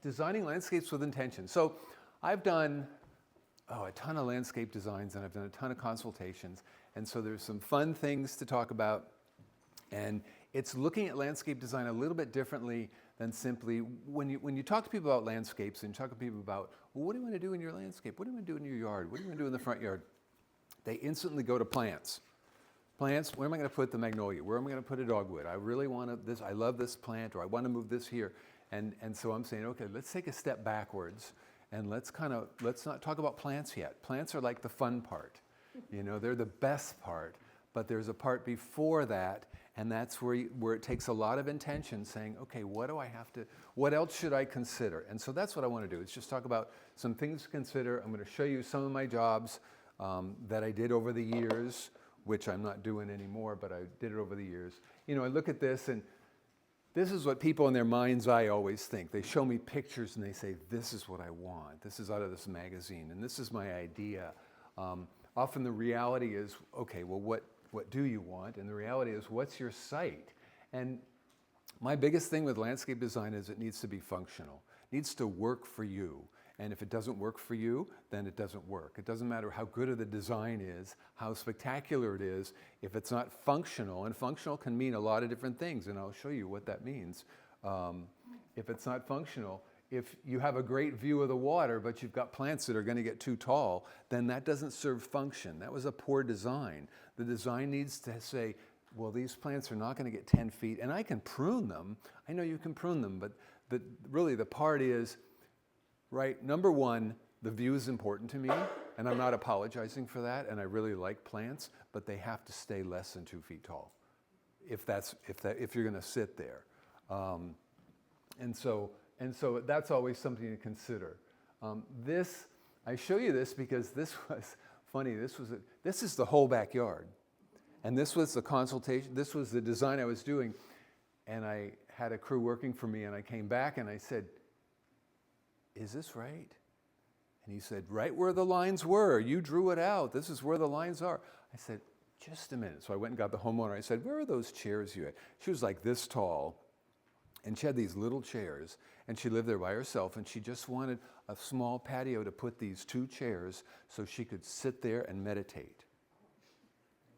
designing landscapes with intention. So I've done a ton of landscape designs, and I've done a ton of consultations. And so there's some fun things to talk about. And it's looking at landscape design a little bit differently than simply when you talk to people about landscapes and you talk to people about, well, what do you want to do in your landscape? What do you want to do in your yard? What do you want to do in the front yard? They instantly go to plants. Plants, where am I going to put the magnolia? Where am I going to put a dogwood? I really want this, I love this plant, or I want to move this here. And so I'm saying, okay, let's take a step backwards and let's not talk about plants yet. Plants are like the fun part. You know, they're the best part, but there's a part before that, and that's where it takes a lot of intention, saying, okay, what else should I consider? And so that's what I want to do. It's just talk about some things to consider. I'm going to show you some of my jobs that I did over the years, which I'm not doing anymore, but I did it over the years. You know, I look at this, and this is what people in their mind's eye always think. They show me pictures and they say, this is what I want. This is out of this magazine, and this is my idea. Often the reality is, okay, well, what do you want? And the reality is, what's your site? And my biggest thing with landscape design is it needs to be functional. It needs to work for you. And if it doesn't work for you, then it doesn't work. It doesn't matter how good of the design is, how spectacular it is, if it's not functional, and functional can mean a lot of different things, and I'll show you what that means. If it's not functional, if you have a great view of the water, but you've got plants that are going to get too tall, then that doesn't serve function. That was a poor design. The design needs to say, well, these plants are not going to get 10 feet, and I can prune them. I know you can prune them, but really the part is, right, number one, the view is important to me, and I'm not apologizing for that, and I really like plants, but they have to stay less than 2 feet tall if you're going to sit there. And so that's always something to consider. I show you this because this was funny. This is the whole backyard, and this was the consultation. This was the design I was doing, and I had a crew working for me, and I came back and I said, is this right? And he said, right where the lines were. You drew it out. This is where the lines are. I said, just a minute. So I went and got the homeowner. I said, where are those chairs you had? She was like this tall, and she had these little chairs, and she lived there by herself, and she just wanted a small patio to put these 2 chairs so she could sit there and meditate.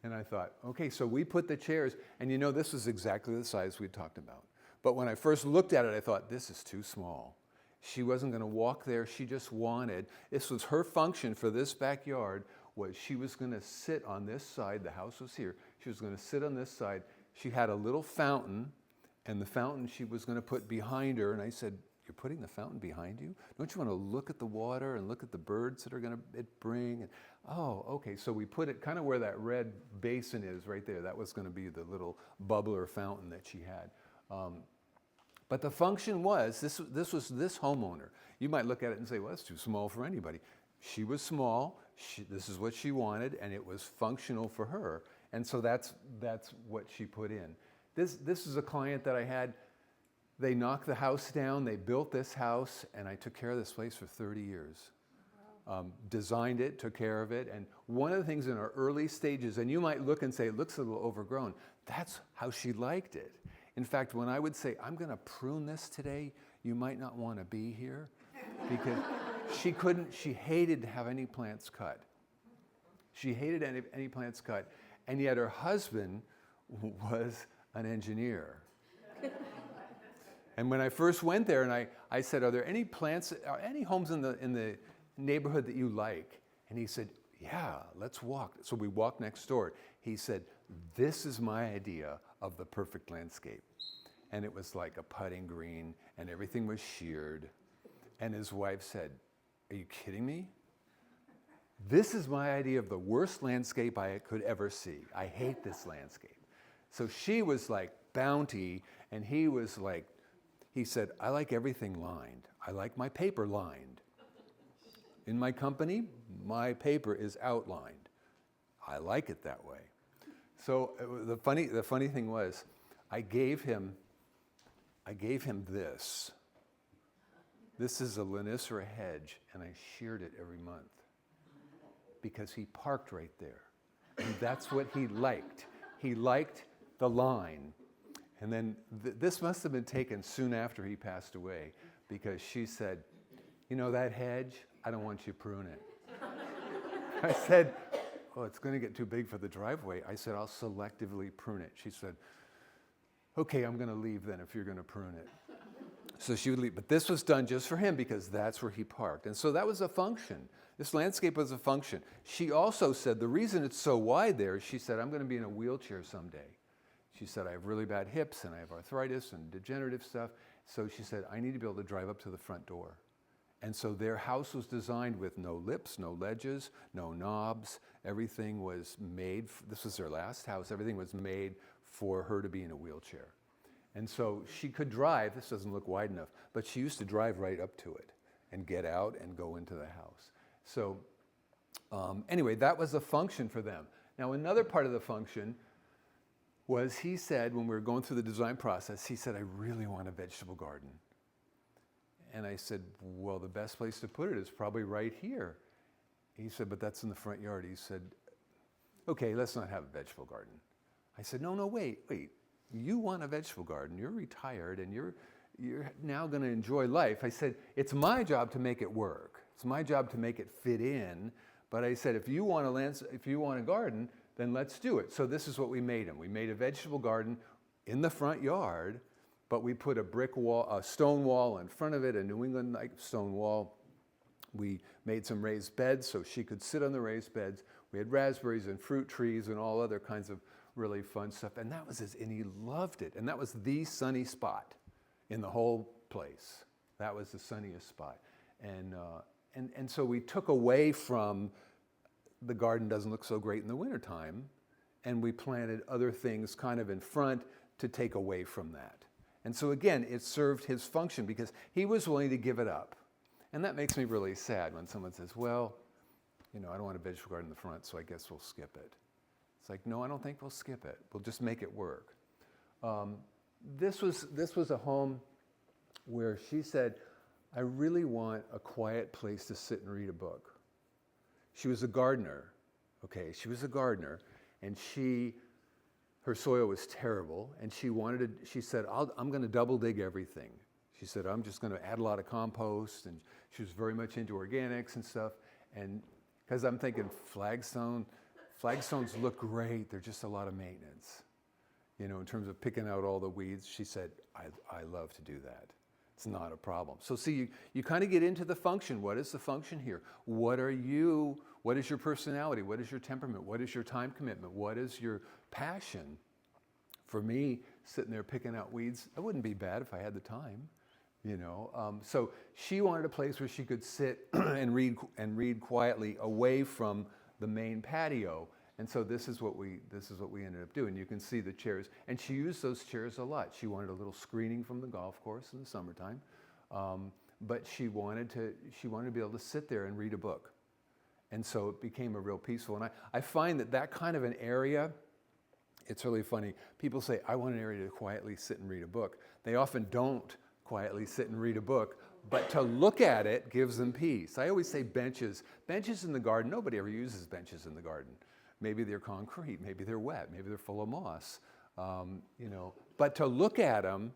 And I thought, okay, so we put the chairs, and you know, this was exactly the size we talked about. But when I first looked at it, I thought, this is too small. She wasn't going to walk there. She just wanted, this was her function for this backyard, was she was going to sit on this side. The house was here. She was going to sit on this side. She had a little fountain, and the fountain she was going to put behind her. And I said, you're putting the fountain behind you? Don't you want to look at the water and look at the birds that are going to bring? And, oh, okay. So we put it kind of where that red basin is right there. That was going to be the little bubbler fountain that she had. But the function was, this was this homeowner. You might look at it and say, well, that's too small for anybody. She was small, this is what she wanted, and it was functional for her. And so that's what she put in. This is a client that I had. They knocked the house down, they built this house, and I took care of this place for 30 years. Designed it, took care of it, and one of the things in our early stages, and you might look and say, it looks a little overgrown, that's how she liked it. In fact, when I would say, I'm going to prune this today, you might not want to be here, because she hated to have any plants cut. She hated any plants cut, and yet her husband was an engineer. And when I first went there, and I said, are there any plants, any homes in the neighborhood that you like? And he said, yeah, let's walk. So we walked next door. He said, this is my idea of the perfect landscape. And it was like a putting green, and everything was sheared. And his wife said, are you kidding me? This is my idea of the worst landscape I could ever see. I hate this landscape. So she was like bounty, and he was like, he said, I like everything lined. I like my paper lined. In my company, my paper is outlined. I like it that way. So the funny thing was, I gave him this. This is a Lonicera hedge, and I sheared it every month because he parked right there. And that's what he liked. He liked the line. And then this must have been taken soon after he passed away. because she said, you know that hedge? I don't want you to prune it. I said, oh, it's going to get too big for the driveway. I said, I'll selectively prune it. She said, okay, I'm going to leave then if you're going to prune it. So she would leave. But this was done just for him because that's where he parked. And so that was a function. This landscape was a function. She also said the reason it's so wide there, she said, I'm going to be in a wheelchair someday. She said, I have really bad hips and I have arthritis and degenerative stuff. So she said, I need to be able to drive up to the front door. And so their house was designed with no lips, no ledges, no knobs. Everything was made, this was their last house, everything was made for her to be in a wheelchair. And so she could drive, this doesn't look wide enough, but she used to drive right up to it and get out and go into the house. So anyway, that was a function for them. Now another part of the function was he said, when we were going through the design process, he said, I really want a vegetable garden. And I said, well, the best place to put it is probably right here. He said, but that's in the front yard. He said, okay, let's not have a vegetable garden. I said, no, wait. You want a vegetable garden. You're retired and you're now going to enjoy life. I said, it's my job to make it work. It's my job to make it fit in. But I said, if you want a garden, then let's do it. So this is what we made him. We made a vegetable garden in the front yard, but we put a brick wall, a stone wall in front of it, a New England-like stone wall. We made some raised beds so she could sit on the raised beds. We had raspberries and fruit trees and all other kinds of really fun stuff. And that was and he loved it. And that was the sunny spot in the whole place. That was the sunniest spot. And so we took away from the garden doesn't look so great in the wintertime, and we planted other things kind of in front to take away from that. And so again, it served his function because he was willing to give it up. And that makes me really sad when someone says, well, you know, I don't want a vegetable garden in the front, so I guess we'll skip it. It's like, no, I don't think we'll skip it. We'll just make it work. This was a home where she said, I really want a quiet place to sit and read a book. She was a gardener, okay? She was a gardener, and her soil was terrible, and she said, I'm going to double dig everything. She said, I'm just going to add a lot of compost, and she was very much into organics and stuff, and because I'm thinking flagstones look great, they're just a lot of maintenance. You know, in terms of picking out all the weeds, she said, I love to do that. It's not a problem. So see, you kind of get into the function. What is the function here? What is your personality? What is your temperament? What is your time commitment? What is your passion? For me, sitting there picking out weeds, that wouldn't be bad if I had the time, you know. So she wanted a place where she could sit and read quietly away from the main patio. And so this is what we ended up doing. You can see the chairs, and she used those chairs a lot. She wanted a little screening from the golf course in the summertime, but she wanted to be able to sit there and read a book, and so it became a real peaceful. And I find that kind of an area, it's really funny. People say, I want an area to quietly sit and read a book. They often don't quietly sit and read a book, but to look at it gives them peace. I always say benches in the garden. Nobody ever uses benches in the garden. Maybe they're concrete, maybe they're wet, maybe they're full of moss, you know. But to look at them,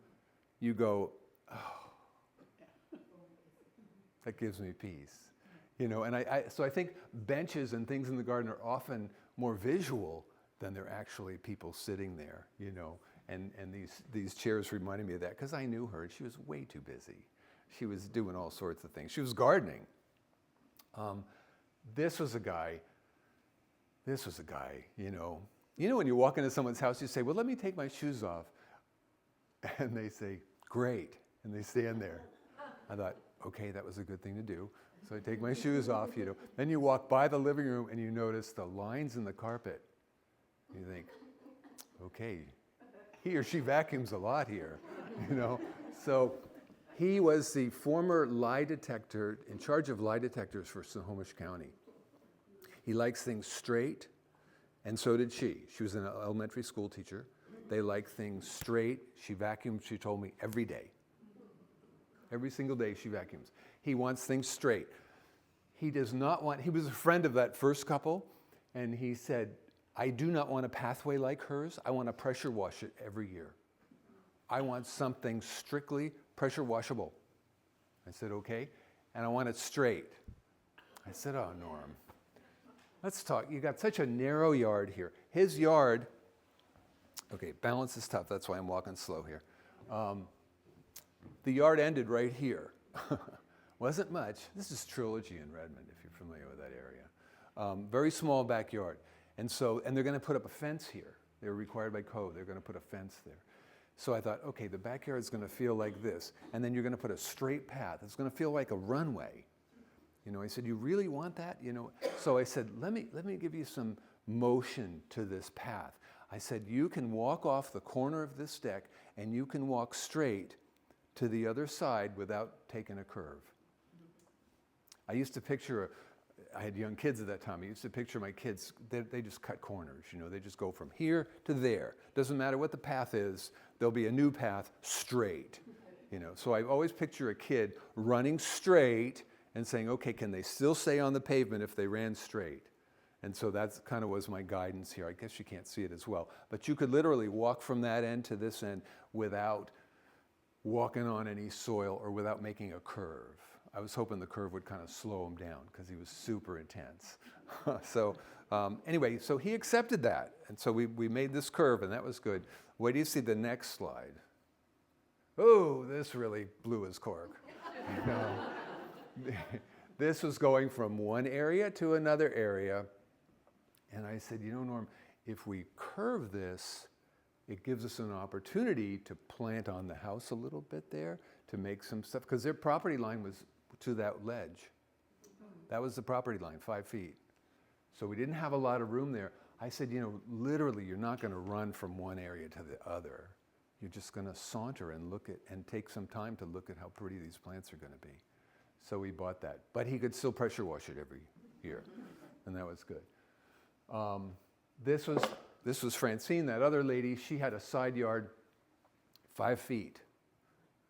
you go, oh, that gives me peace, you know. And so I think benches and things in the garden are often more visual than they're actually people sitting there, you know. And these chairs reminded me of that because I knew her and she was way too busy. She was doing all sorts of things. She was gardening. This was a guy, you know. You know when you walk into someone's house, you say, well, let me take my shoes off. And they say, great. And they stand there. I thought, okay, that was a good thing to do. So I take my shoes off, you know. Then you walk by the living room and you notice the lines in the carpet. You think, okay, he or she vacuums a lot here, you know. So he was the former lie detector, in charge of lie detectors for Snohomish County. He likes things straight, and so did she. She was an elementary school teacher. They like things straight. She vacuums, she told me, every day. Every single day she vacuums. He wants things straight. He was a friend of that first couple, and he said, I do not want a pathway like hers. I want to pressure wash it every year. I want something strictly pressure washable. I said, okay. And I want it straight. I said, oh, Norm, let's talk. You got such a narrow yard here. His yard, okay, balance is tough. That's why I'm walking slow here. The yard ended right here. Wasn't much. This is Trilogy in Redmond, if you're familiar with that area. Very small backyard. And they're going to put up a fence here. They're required by code. They're going to put a fence there. So I thought, okay, the backyard is going to feel like this. And then you're going to put a straight path. It's going to feel like a runway. I said, you really want that? So I said, let me give you some motion to this path. I said, you can walk off the corner of this deck and you can walk straight to the other side without taking a curve. I used to picture, I had young kids at that time, I used to picture my kids, they just cut corners, they just go from here to there. Doesn't matter what the path is, there'll be a new path straight. So I always picture a kid running straight and saying, okay, can they still stay on the pavement if they ran straight? And so that's kind of was my guidance here. I guess you can't see it as well. But you could literally walk from that end to this end without walking on any soil or without making a curve. I was hoping the curve would kind of slow him down because he was super intense. Anyway, so he accepted that. And so we made this curve, and that was good. Wait till you see the next slide. Oh, this really blew his cork. This was going from one area to another area. And I said, Norm, if we curve this, it gives us an opportunity to plant on the house a little bit there, to make some stuff, because their property line was to that ledge. That was the property line, 5 feet. So we didn't have a lot of room there. I said, literally, you're not going to run from one area to the other. You're just going to saunter and look at, and take some time to look at how pretty these plants are going to be. So we bought that. But he could still pressure wash it every year, and that was good. This was Francine, that other lady. She had a side yard 5 feet.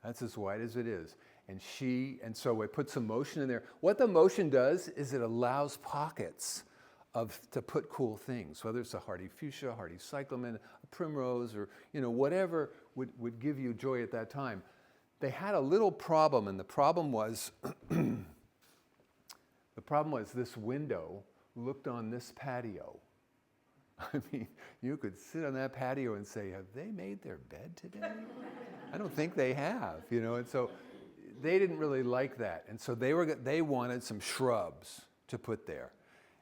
That's as wide as it is. And so I put some motion in there. What the motion does is it allows pockets to put cool things, whether it's a hardy fuchsia, hardy cyclamen, a primrose, or whatever would give you joy at that time. They had a little problem, and the problem was this window looked on this patio. I mean, you could sit on that patio and say, have they made their bed today? I don't think they have, and so they didn't really like that. And so they wanted some shrubs to put there.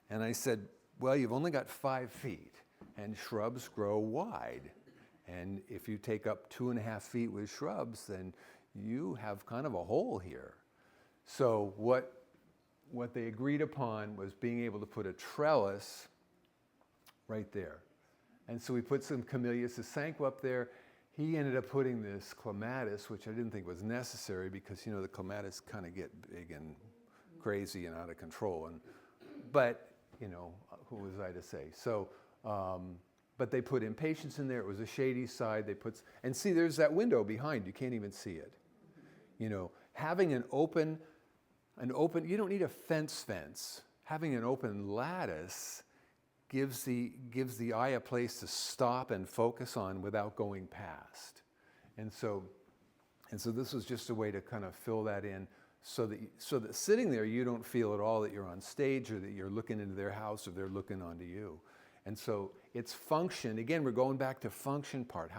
And I said, well, you've only got 5 feet, and shrubs grow wide. And if you take up 2.5 feet with shrubs, then you have kind of a hole here. So what they agreed upon was being able to put a trellis right there. And so we put some Camellia Sasanqua up there. He ended up putting this clematis, which I didn't think was necessary because, the clematis kind of get big and crazy and out of control. But who was I to say? So, but they put impatiens in there. It was a shady side. And see, there's that window behind. You can't even see it. Having an open, you don't need a fence. Having an open lattice gives the eye a place to stop and focus on without going past. And so this was just a way to kind of fill that in so that sitting there you don't feel at all that you're on stage or that you're looking into their house or they're looking onto you. And so it's function. Again, we're going back to function part.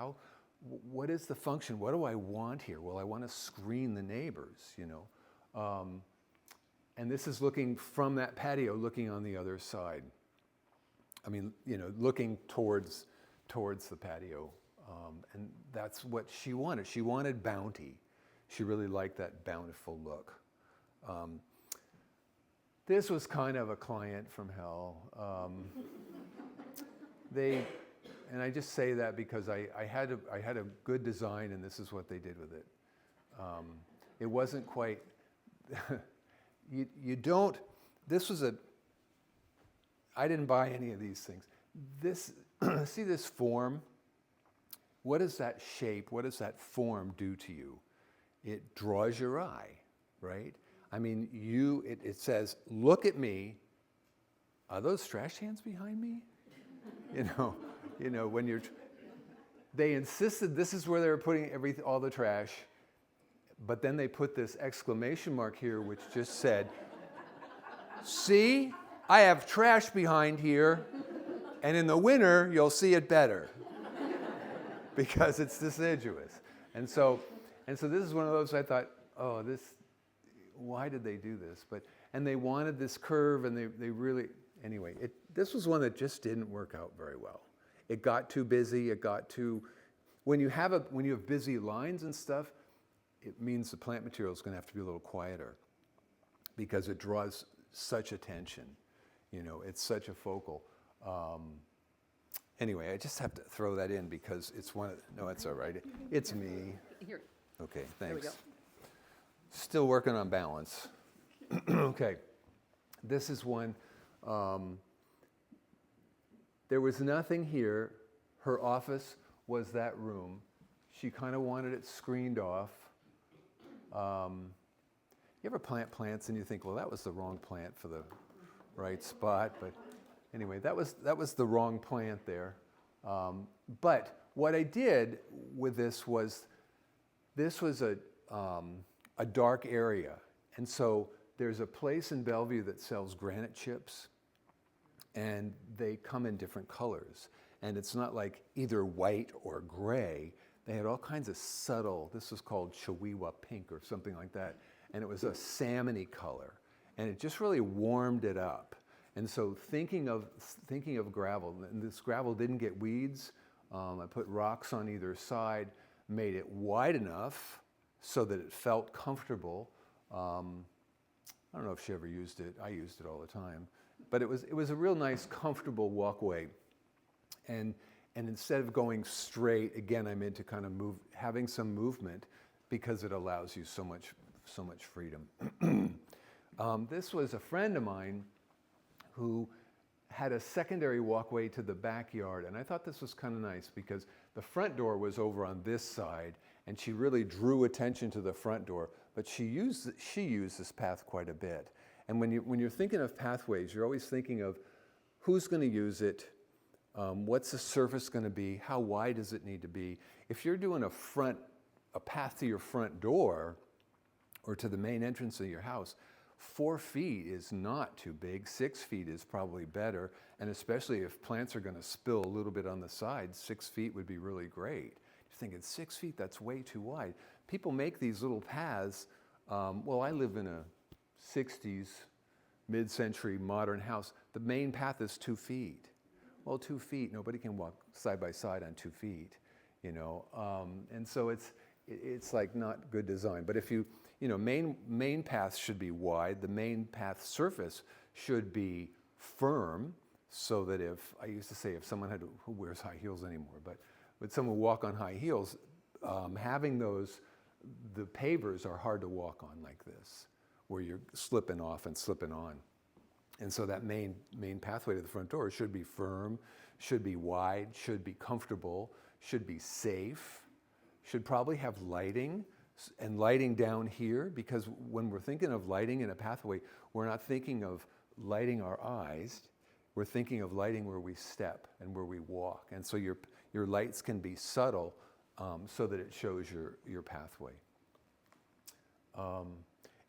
What is the function? What do I want here? Well, I want to screen the neighbors, and this is looking from that patio, looking on the other side. I mean, looking towards the patio. And that's what she wanted. She wanted bounty. She really liked that bountiful look. This was kind of a client from hell. And I just say that because I had a good design, and this is what they did with it. It wasn't quite, I didn't buy any of these things. See this form? What does that shape, what does that form do to you? It draws your eye, right? I mean, it says, look at me. Are those trash cans behind me? When they insisted this is where they were putting all the trash, but then they put this exclamation mark here which just said, see, I have trash behind here, and in the winter you'll see it better because it's deciduous. And so this is one of those I thought, oh, why did they do this? And they wanted this curve, and they really, anyway, this was one that just didn't work out very well. It got too busy, when you have busy lines and stuff, it means the plant material is going to have to be a little quieter because it draws such attention. It's such a focal. Anyway, I just have to throw that in because it's no, it's all right. It's me. Here. Okay, thanks. There we go. Still working on balance. Okay, this is one. There was nothing here. Her office was that room. She kind of wanted it screened off. You ever plant plants and you think, well, that was the wrong plant for the right spot, but anyway, that was the wrong plant there. But what I did with this was a dark area, and so there's a place in Bellevue that sells granite chips, and they come in different colors, and it's not like either white or gray. They had all kinds of subtle. This was called Chihuahua pink or something like that, and it was a salmony color, and it just really warmed it up. And so thinking of gravel, and this gravel didn't get weeds. I put rocks on either side, made it wide enough so that it felt comfortable. I don't know if she ever used it. I used it all the time, but it was a real nice, comfortable walkway. And instead of going straight, again, I'm into kind of having some movement because it allows you so much freedom. This was a friend of mine who had a secondary walkway to the backyard, and I thought this was kind of nice because the front door was over on this side, and she really drew attention to the front door, but she used this path quite a bit. And when you're thinking of pathways, you're always thinking of who's going to use it, what's the surface going to be, how wide does it need to be. If you're doing a path to your front door or to the main entrance of your house, 4 feet is not too big. 6 feet is probably better, and especially if plants are going to spill a little bit on the sides, 6 feet would be really great. You're thinking 6 feet, that's way too wide. People make these little paths. Well, I live in a 60s, mid-century modern house. The main path is 2 feet. Well, 2 feet, nobody can walk side by side on 2 feet, and so it's like not good design. But if main paths should be wide. The main path surface should be firm, so that I used to say if someone who wears high heels anymore, but would someone walk on high heels, having the pavers are hard to walk on like this, where you're slipping off and slipping on. And so that main pathway to the front door should be firm, should be wide, should be comfortable, should be safe, should probably have lighting, and lighting down here, because when we're thinking of lighting in a pathway, we're not thinking of lighting our eyes, we're thinking of lighting where we step and where we walk. And so your lights can be subtle so that it shows your pathway.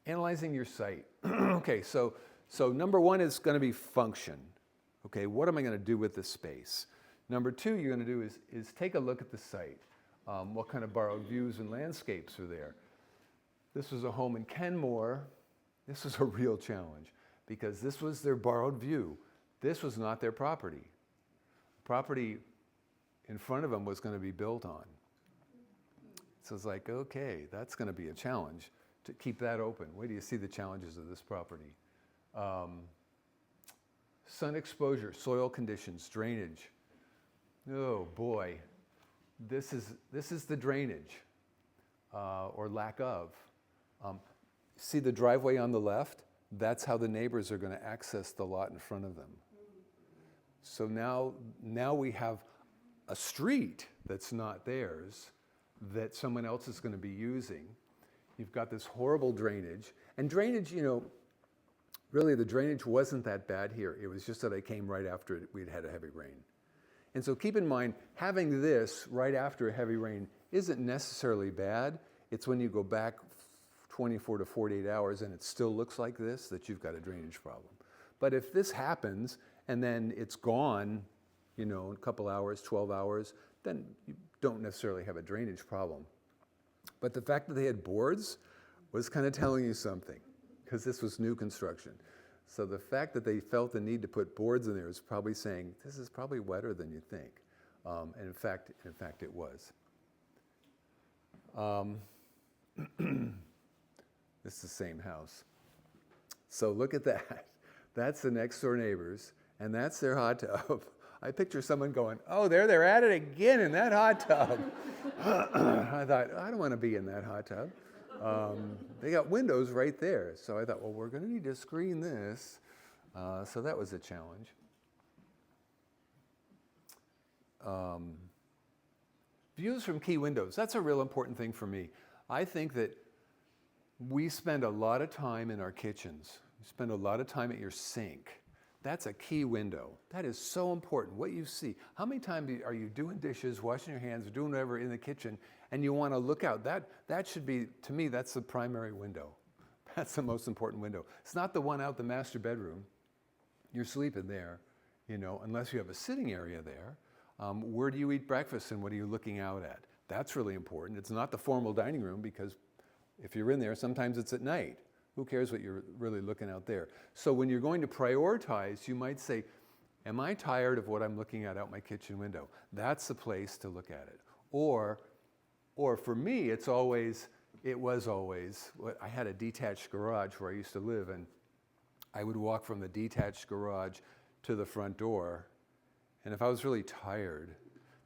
Analyzing your site. Okay, so number one is going to be function. Okay, what am I going to do with this space? Number two you're going to do is take a look at the site. What kind of borrowed views and landscapes are there? This was a home in Kenmore. This was a real challenge because this was their borrowed view. This was not their property. Property in front of them was going to be built on. So it's like, okay, that's going to be a challenge to keep that open. Wait till you see the challenges of this property. Sun exposure, soil conditions, drainage. Oh boy. This is the drainage, or lack of. See the driveway on the left? That's how the neighbors are going to access the lot in front of them. So now we have a street that's not theirs, that someone else is going to be using. You've got this horrible drainage. And drainage, really the drainage wasn't that bad here. It was just that I came right after we'd had a heavy rain. And so keep in mind, having this right after a heavy rain isn't necessarily bad. It's when you go back 24 to 48 hours and it still looks like this, that you've got a drainage problem. But if this happens and then it's gone, in a couple hours, 12 hours, then you don't necessarily have a drainage problem. But the fact that they had boards was kind of telling you something, because this was new construction. So the fact that they felt the need to put boards in there is probably saying, this is probably wetter than you think. And in fact, it was. This is the same house. So look at that. That's the next door neighbors, and that's their hot tub. I picture someone going, oh, there they're at it again in that hot tub. I thought, I don't want to be in that hot tub. They got windows right there. So I thought, well, we're going to need to screen this. So that was a challenge. Views from key windows. That's a real important thing for me. I think that we spend a lot of time in our kitchens. We spend a lot of time at your sink. That's a key window. That is so important, what you see. How many times are you doing dishes, washing your hands, doing whatever in the kitchen, and you want to look out? That should be, to me, that's the primary window. That's the most important window. It's not the one out the master bedroom. You're sleeping there, unless you have a sitting area there. Where do you eat breakfast and what are you looking out at? That's really important. It's not the formal dining room, because if you're in there, sometimes it's at night. Who cares what you're really looking out there? So when you're going to prioritize, you might say, am I tired of what I'm looking at out my kitchen window? That's the place to look at it. Or for me, it was always, I had a detached garage where I used to live, and I would walk from the detached garage to the front door. And if I was really tired,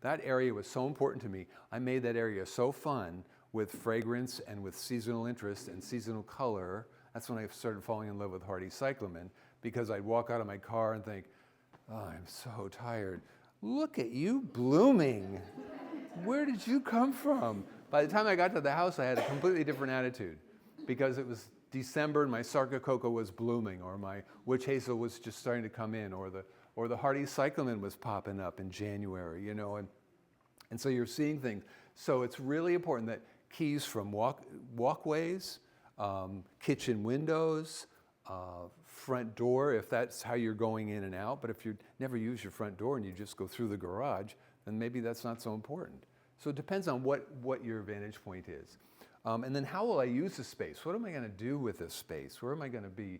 that area was so important to me. I made that area so fun with fragrance and with seasonal interest and seasonal color. That's when I started falling in love with hardy cyclamen, because I'd walk out of my car and think, oh, I'm so tired. Look at you blooming. Where did you come from? By the time I got to the house, I had a completely different attitude, because it was December and my sarcocoa was blooming, or my witch hazel was just starting to come in, or the hardy cyclamen was popping up in January, and so you're seeing things. So it's really important that keys from walkways, kitchen windows, front door, if that's how you're going in and out. But if you never use your front door and you just go through the garage, then maybe that's not so important. So it depends on what your vantage point is. And then how will I use the space? What am I going to do with this space? Where am I going to be?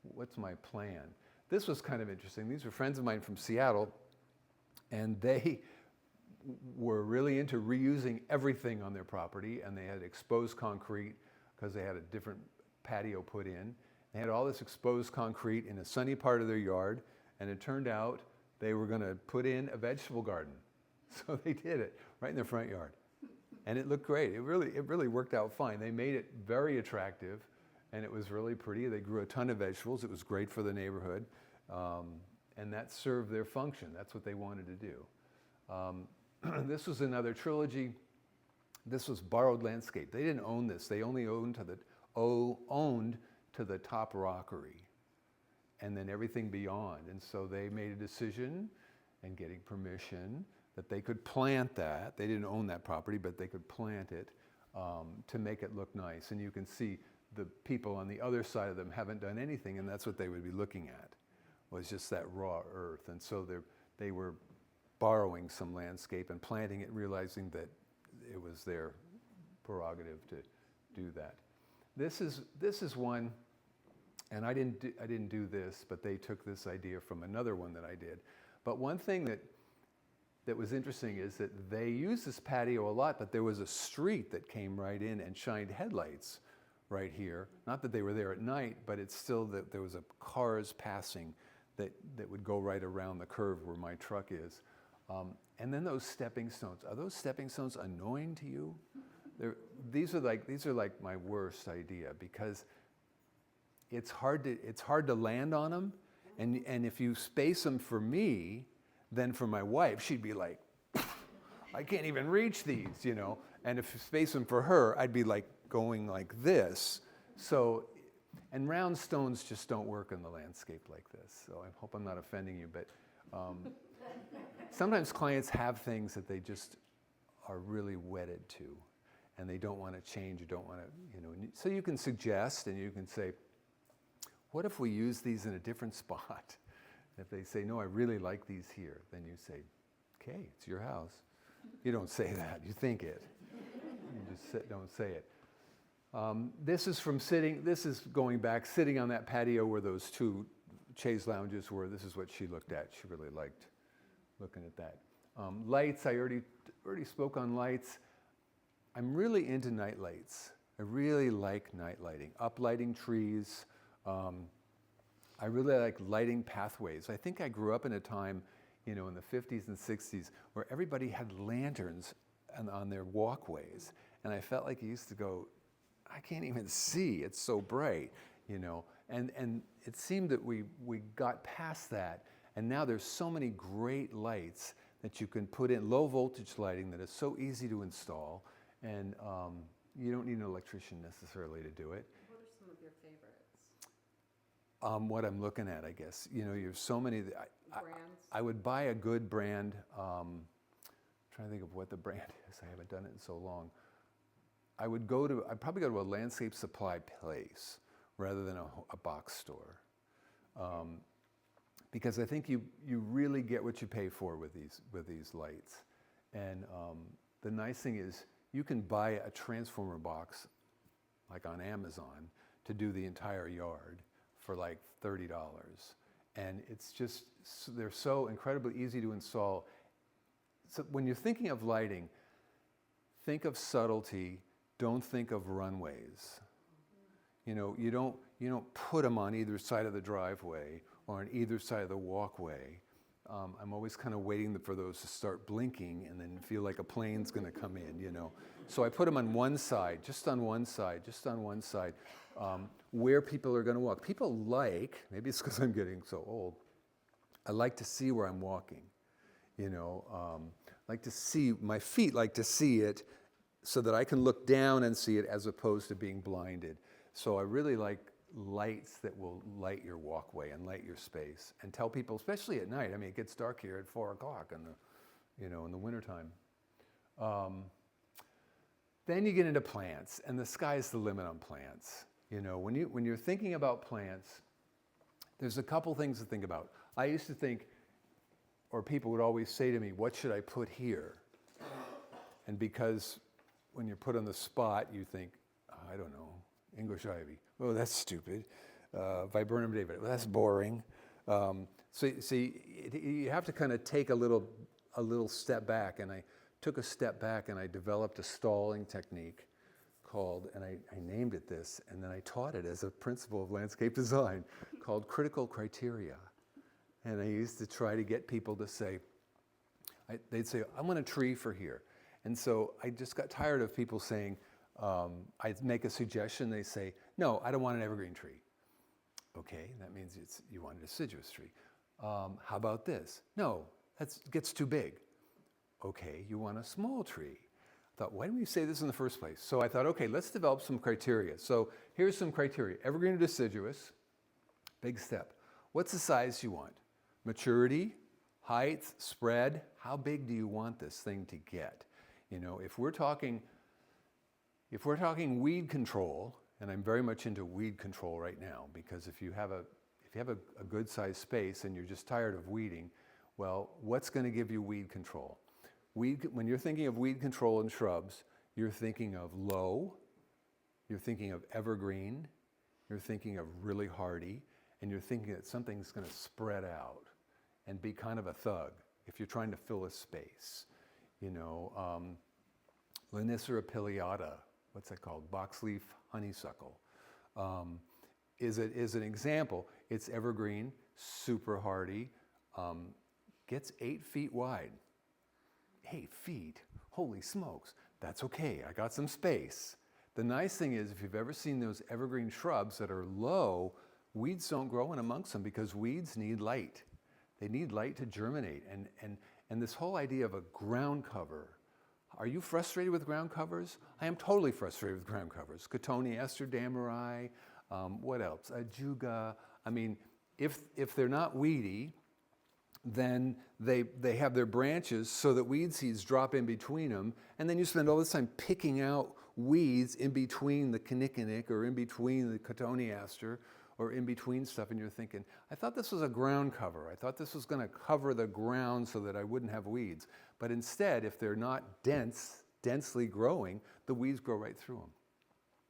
What's my plan? This was kind of interesting. These were friends of mine from Seattle, and they were really into reusing everything on their property, and they had exposed concrete because they had a different patio put in. They had all this exposed concrete in a sunny part of their yard, and it turned out they were going to put in a vegetable garden. So they did it right in their front yard. And it looked great. It really worked out fine. They made it very attractive, and it was really pretty. They grew a ton of vegetables. It was great for the neighborhood, and that served their function. That's what they wanted to do. This was another trilogy. This was borrowed landscape. They didn't own this. They only owned to the top rockery, and then everything beyond. And so they made a decision, and getting permission, that they could plant that. They didn't own that property, but they could plant it to make it look nice. And you can see the people on the other side of them haven't done anything, and that's what they would be looking at, was just that raw earth. And so they were borrowing some landscape and planting it, realizing that it was their prerogative to do that. This is one, and I didn't do this, but they took this idea from another one that I did. But one thing that was interesting is that they used this patio a lot, but there was a street that came right in and shined headlights right here. Not that they were there at night, but it's still that there was cars passing that would go right around the curve where my truck is. And then those stepping stones. Are those stepping stones annoying to you? These are like my worst idea, because it's hard to land on them, and if you space them for me, then for my wife, she'd be like, I can't even reach these, And if you space them for her, I'd be like going like this. So, and round stones just don't work in the landscape like this. So I hope I'm not offending you, but sometimes clients have things that they just are really wedded to. and they don't want to change, or don't want to, so you can suggest and you can say, what if we use these in a different spot? If they say, no, I really like these here, then you say, okay, it's your house. You don't say that, you think it. You just don't say it. This is going back, sitting on that patio where those two chaise lounges were. This is what she looked at. She really liked looking at that. Lights, I already spoke on lights. I'm really into night lights. I really like night lighting, uplighting trees. I really like lighting pathways. I think I grew up in a time, in the 50s and 60s where everybody had lanterns on their walkways. And I felt like I used to go, I can't even see, it's so bright, And it seemed that we got past that. And now there's so many great lights that you can put in, low voltage lighting that is so easy to install. And you don't need an electrician necessarily to do it. What are some of your favorites? What I'm looking at, I guess. There's so many. Brands? I would buy a good brand. Trying to think of what the brand is. I haven't done it in so long. I'd probably go to a landscape supply place rather than a box store. Because I think you really get what you pay for with these lights. And the nice thing is you can buy a transformer box, like on Amazon, to do the entire yard for like $30. And it's just, they're so incredibly easy to install. So when you're thinking of lighting, think of subtlety, don't think of runways. You don't put them on either side of the driveway or on either side of the walkway. I'm always kind of waiting for those to start blinking and then feel like a plane's going to come in, So I put them on one side, just on one side, where people are going to walk. People maybe it's because I'm getting so old, I like to see where I'm walking, like to see, my feet like to see it so that I can look down and see it as opposed to being blinded. So I really like lights that will light your walkway and light your space and tell people, especially at night. I mean, it gets dark here at 4 o'clock in the wintertime. Then you get into plants, and the sky's the limit on plants. When you're thinking about plants, there's a couple things to think about. I used to think, or people would always say to me, what should I put here? And because when you're put on the spot, you think, I don't know, English ivy. Oh, that's stupid. Viburnum David. Well, that's boring. So you have to kind of take a little step back. And I took a step back and I developed a stalling technique and I named it this, and then I taught it as a principle of landscape design called critical criteria. And I used to try to get people to say, they'd say, I want a tree for here. And so I just got tired of people saying, I'd make a suggestion, they say, no, I don't want an evergreen tree. Okay, that means you want a deciduous tree. How about this? No, that gets too big. Okay, you want a small tree. I thought, why didn't we say this in the first place? So I thought, okay, let's develop some criteria. So here's some criteria. Evergreen or deciduous, big step. What's the size you want? Maturity, height, spread, how big do you want this thing to get? If we're talking weed control, and I'm very much into weed control right now, because if you have a good sized space and you're just tired of weeding, well, what's going to give you weed control? When you're thinking of weed control in shrubs, you're thinking of low, you're thinking of evergreen, you're thinking of really hardy, and you're thinking that something's going to spread out and be kind of a thug if you're trying to fill a space. Lonicera pileata, what's that called? Boxleaf honeysuckle, is an example. It's evergreen, super hardy, gets 8 feet wide. 8 feet, holy smokes, that's okay, I got some space. The nice thing is, if you've ever seen those evergreen shrubs that are low, weeds don't grow in amongst them because weeds need light. They need light to germinate. And this whole idea of a ground cover, are you frustrated with ground covers? I am totally frustrated with ground covers. Cotoneaster dameri, what else? Ajuga. I mean, if they're not weedy, then they have their branches so that weed seeds drop in between them, and then you spend all this time picking out weeds in between the kinnikinick or in between the cotoneaster or in between stuff, and you're thinking, I thought this was a ground cover. I thought this was going to cover the ground so that I wouldn't have weeds. But instead, if they're not densely growing, the weeds grow right through them.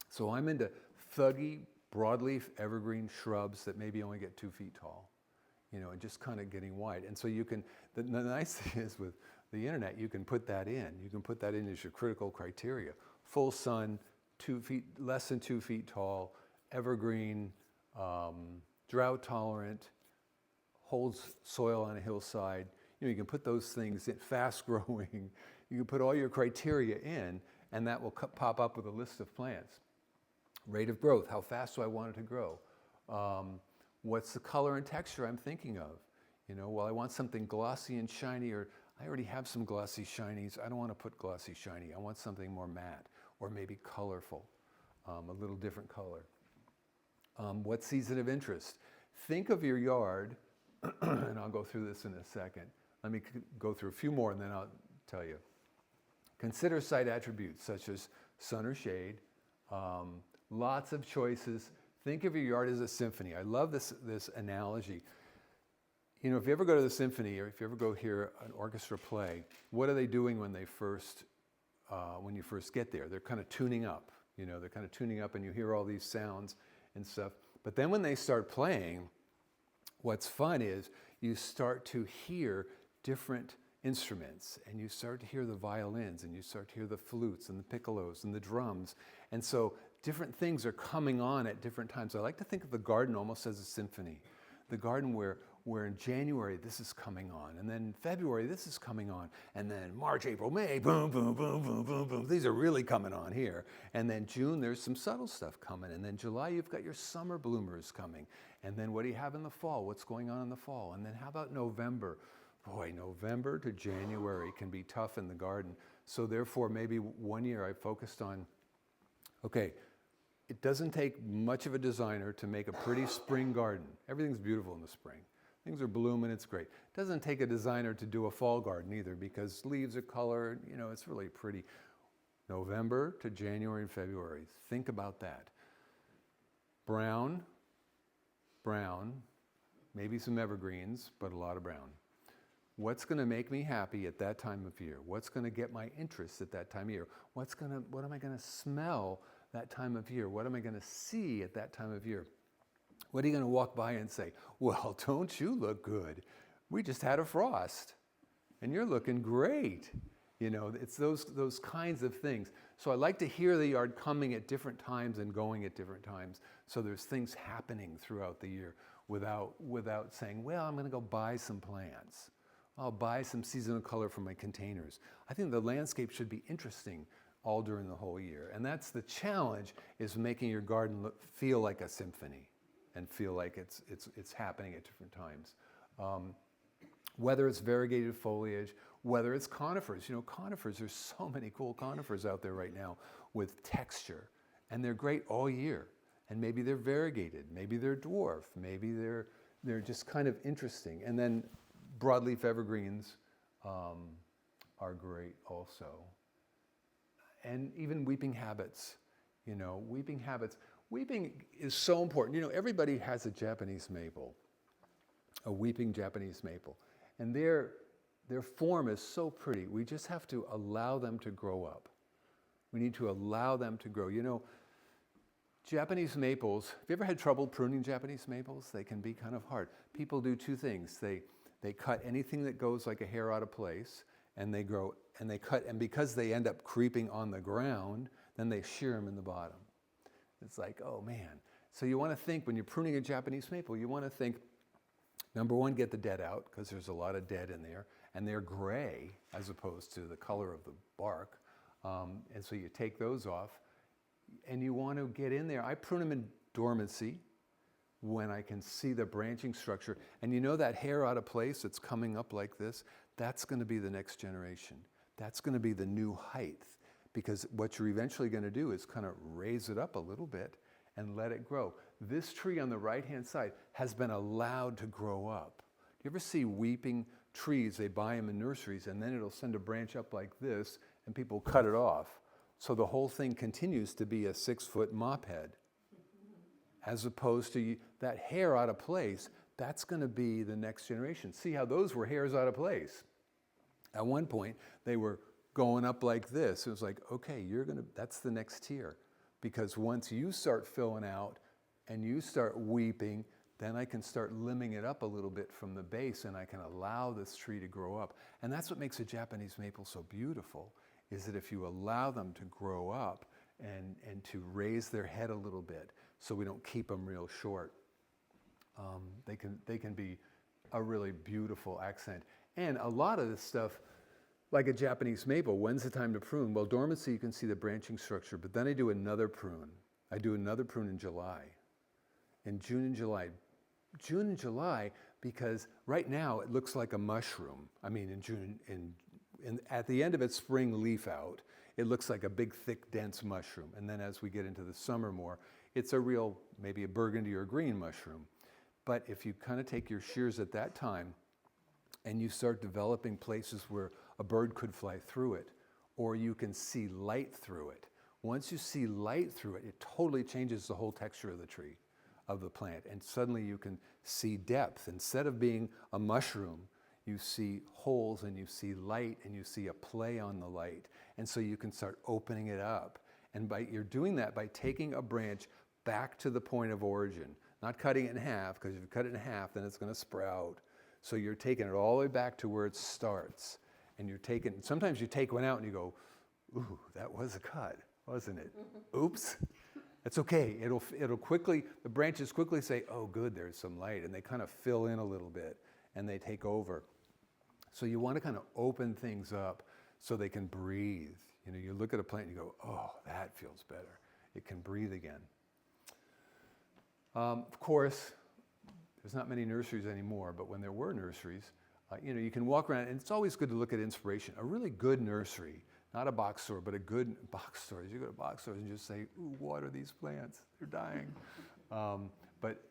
So I'm into thuggy, broadleaf evergreen shrubs that maybe only get 2 feet tall, and just kind of getting wide. And so you can, the nice thing is with the internet, you can put that in. You can put that in as your critical criteria. Full sun, 2 feet, less than 2 feet tall, evergreen, drought tolerant, holds soil on a hillside. You can put those things in, fast growing. You can put all your criteria in, and that will pop up with a list of plants. Rate of growth, how fast do I want it to grow? What's the color and texture I'm thinking of? Well, I want something glossy and shiny, or I already have some glossy shinies. I don't want to put glossy shiny. I want something more matte, or maybe colorful, a little different color. What season of interest? Think of your yard, and I'll go through this in a second. Let me go through a few more, and then I'll tell you. Consider site attributes such as sun or shade. Lots of choices. Think of your yard as a symphony. I love this analogy. If you ever go to the symphony, or if you ever go hear an orchestra play, what are they doing when you first get there? They're kind of tuning up. They're kind of tuning up, and you hear all these sounds and stuff. But then when they start playing, what's fun is you start to hear different instruments, and you start to hear the violins, and you start to hear the flutes and the piccolos and the drums. And so different things are coming on at different times. I like to think of the garden almost as a symphony. The garden where in January this is coming on, and then February this is coming on, and then March, April, May, boom, boom, boom, boom, boom, boom. These are really coming on here. And then June, there's some subtle stuff coming. And then July, you've got your summer bloomers coming. And then what do you have in the fall? What's going on in the fall? And then how about November? Boy, November to January can be tough in the garden. So therefore, maybe one year I focused on, okay, it doesn't take much of a designer to make a pretty spring garden. Everything's beautiful in the spring. Things are blooming, it's great. It doesn't take a designer to do a fall garden either, because leaves are colored, it's really pretty. November to January and February, think about that. Brown, maybe some evergreens, but a lot of brown. What's going to make me happy at that time of year? What's going to get my interest at that time of year? What am I going to smell that time of year? What am I going to see at that time of year? What are you going to walk by and say, well, don't you look good? We just had a frost, and you're looking great. It's those kinds of things. So I like to hear the yard coming at different times and going at different times. So there's things happening throughout the year without saying, well, I'm going to go buy some plants. I'll buy some seasonal color from my containers. I think the landscape should be interesting all during the whole year. And that's the challenge, is making your garden feel like a symphony and feel like it's happening at different times. Whether it's variegated foliage, whether it's conifers. Conifers, there's so many cool conifers out there right now with texture, and they're great all year. And maybe they're variegated, maybe they're dwarf, maybe they're just kind of interesting. And then broadleaf evergreens are great also. And even weeping habits, weeping habits. Weeping is so important. Everybody has a Japanese maple, a weeping Japanese maple. And their form is so pretty. We just have to allow them to grow up. We need to allow them to grow. Japanese maples, have you ever had trouble pruning Japanese maples? They can be kind of hard. People do two things. They cut anything that goes like a hair out of place, and they grow, and they cut, and because they end up creeping on the ground, then they shear them in the bottom. It's like, oh man. So you want to think, when you're pruning a Japanese maple, you want to think, number one, get the dead out, because there's a lot of dead in there, and they're gray as opposed to the color of the bark. And so you take those off, and you want to get in there. I prune them in dormancy when I can see the branching structure. And that hair out of place that's coming up like this, that's going to be the next generation. That's going to be the new height, because what you're eventually going to do is kind of raise it up a little bit and let it grow. This tree on the right-hand side has been allowed to grow up. Do you ever see weeping trees? They buy them in nurseries, and then it'll send a branch up like this, and people cut it off. So the whole thing continues to be a 6-foot mop head. As opposed to that hair out of place, that's going to be the next generation. See how those were hairs out of place. At one point, they were going up like this. It was like, okay, that's the next tier. Because once you start filling out and you start weeping, then I can start limbing it up a little bit from the base and I can allow this tree to grow up. And that's what makes a Japanese maple so beautiful, is that if you allow them to grow up and to raise their head a little bit, so we don't keep them real short, they can be a really beautiful accent. And a lot of this stuff, like a Japanese maple, when's the time to prune? Well, dormancy, you can see the branching structure, but then I do another prune. I do another prune in July, in June and July. June and July, because right now it looks like a mushroom. I mean, in June, at the end of its spring leaf out, it looks like a big, thick, dense mushroom. And then as we get into the summer more, it's a real, maybe a burgundy or green mushroom. But if you kind of take your shears at that time and you start developing places where a bird could fly through it, or you can see light through it, once you see light through it, it totally changes the whole texture of the tree, of the plant. And suddenly you can see depth. Instead of being a mushroom, you see holes and you see light and you see a play on the light. And so you can start opening it up. And you're doing that by taking a branch back to the point of origin, not cutting it in half, because if you cut it in half, then it's going to sprout. So you're taking it all the way back to where it starts. And sometimes you take one out and you go, ooh, that was a cut, wasn't it? Oops. That's okay. It'll quickly, the branches quickly say, oh, good, there's some light. And they kind of fill in a little bit and they take over. So you want to kind of open things up so they can breathe. You know, you look at a plant and you go, oh, that feels better. It can breathe again. Of course, there's not many nurseries anymore, but when there were nurseries, you can walk around, and it's always good to look at inspiration. A really good nursery, not a box store, but a good box store. You go to box stores and just say, ooh, water these plants, they're dying. But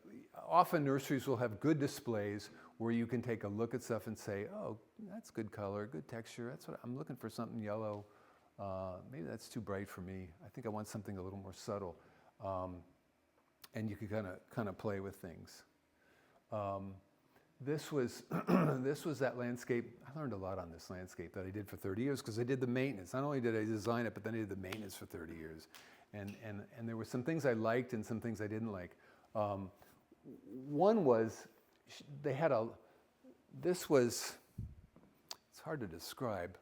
often nurseries will have good displays where you can take a look at stuff and say, oh, that's good color, good texture. That's what I'm looking for, something yellow. Maybe that's too bright for me. I think I want something a little more subtle. And you could kind of play with things. This was that landscape. I learned a lot on this landscape that I did for 30 years because I did the maintenance. Not only did I design it, but then I did the maintenance for 30 years. And there were some things I liked and some things I didn't like. One was, it's hard to describe.